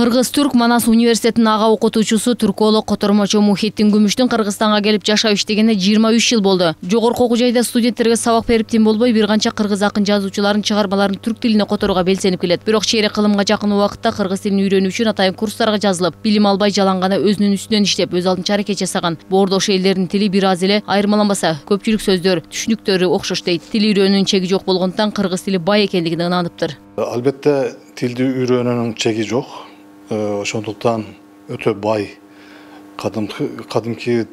Кыргыз-Түрк Манас университетинин ага окутуучусу түрколог котормочу Мухиттин Күмүштүн Кыргызстанга келип жашап иштегенине 23 жыл болду. Жогорку окуу жайда студенттерге сабак берип тим болбой, бир канча кыргыз акын жазуучулардын чыгармаларын түрк тилине которууга белсенип келет. Бирок чейрек кылымга жакын убакытта кыргыз тилин үйрөнүү үчүн атайын курстарга жазылып, билим албай жалаң гана өзүнүн үстүнөн иштеп, өз алдынча аракет жасаган. Боордош элдердин тили бир аз эле айырмаланбаса, көпчүлүк сөздөр, түшүнүктөрү окшош дейт. Тил үйрөнүүнүн чеги жок болгондуктан кыргыз тили бай экендигине ынанıптыр. Албетте тилди үйрөнүүнүн чеги жок. Ошондуктан өтө бай кадимки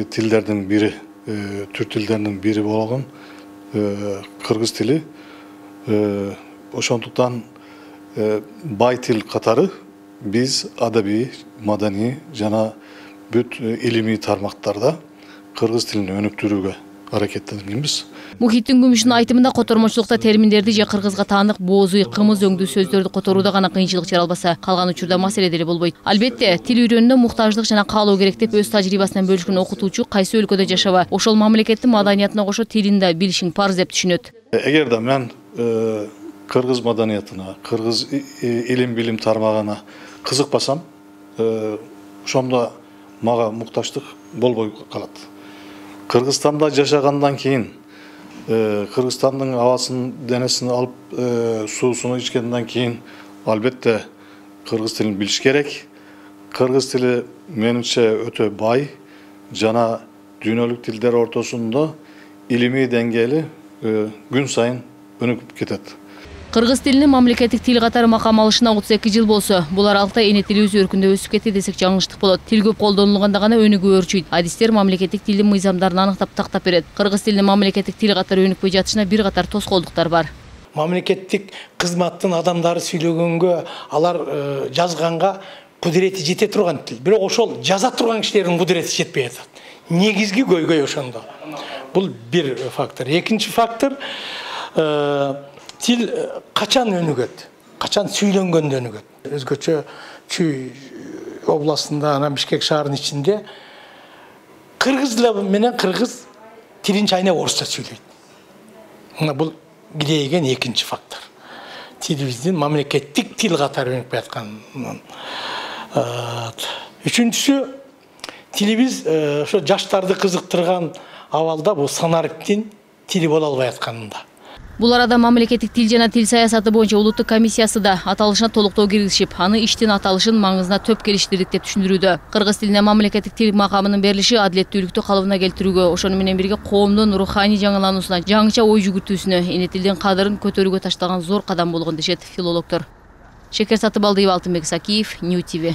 тилдердин бири, түрк тилдеринин бири болгон кыргыз тили. Ошондуктан бай тил катары биз адабий, маданий жана бүт илимий тармактарда кыргыз тилин өнүктүрүүгө аракеттенгенбиз. Мухиттин Күмүштүн айтымында котормочулукта терминдерди же кыргызга таанык боозуй, кымыз өңдүү сөздөрдү которууда гана кыйынчылык жаралбаса, калган учурда маселе деле болбойт. Албетте, тил үйрөнүүнү муктаждык жана каалоо керек деп өз тажрыйбасынан бөлүшкөн окутуучу кайсы өлкөдө жашаба, ошол мамлекеттин маданиятына кошо тилин да билишиң парз деп түшүнөт. Эгерде мен кыргыз маданиятына, кыргыз илим билим тармагына кызыкпасам, ошондо мага муктаждык болбой калат. Кыргызстанда жашагандан кийин, Кыргызстандын абасын, денесин алып, суусуну ичкенден кийин, албетте кыргыз тилин билиш керек. Кыргыз тили менимче өтө бай жана дүйнөлүк тилдер ортосунда илимий деңгээли күн сайын өнүгүп кетет. Кыргыз тилинин мамлекеттик тил катары макам алышына 32 жыл болсо, бул аралыкта эне тили өз өркүндө өсүп кетти десек жаңылыштык болот. Тил көп колдонулганда гана өнүгүү өрчүйт. Адистер мамлекеттик тилдин мыйзамдарын аныктап тактап берет. Кыргыз тилинин мамлекеттик тил катары өнүкпөй жатышына бир катар тоскоолдуктар бар. Мамлекеттик кызматтын адамдары сүйлөгөнгө, алар жазганга кудурети жете турган тил. Бирок ошол жаза турган кишилердин кудурети жетпей атат. Негизги көйгөй ошондо. Бул бир фактор. Экинчи фактор, тил качан өнүгөт, качан сүйлөнгөндө өнүгөт. Өзгөчө Чүй областында, анан Бишкек шаарынын ичинде кыргыз менен кыргыз тилин чайнап орусча сүйлөйт. Мына бул кирейген экинчи фактор. Тилибиздин мамлекеттик тил катары өнүкпөй атканын. Үчүнчүсү, тилибиз ошо жаштарды кызыктырган абалда бул санариптин тили боло албай атканында. Бул арада мамлекеттик тил жана тил саясаты боюнча улуттук комиссиясы да аталышына толуктоо киргизишип, аны иштин аталышын маңызына төп келиштирдик деп түшүндүрүүдө. Кыргыз тилине мамлекеттик тил макамынын берилиши адилеттүүлүктү калыбына келтирүүгө, ошону менен бирге коомдун руханий жаңылануусуна, жаңыча ой жүгүртүүсүнө, эне тилдин кадырын көтөрүүгө ташталган зор кадам болгон дешет филологдор. Шекер Сатыбалдиева, Алтынбек Сакиев, Нью ТВ.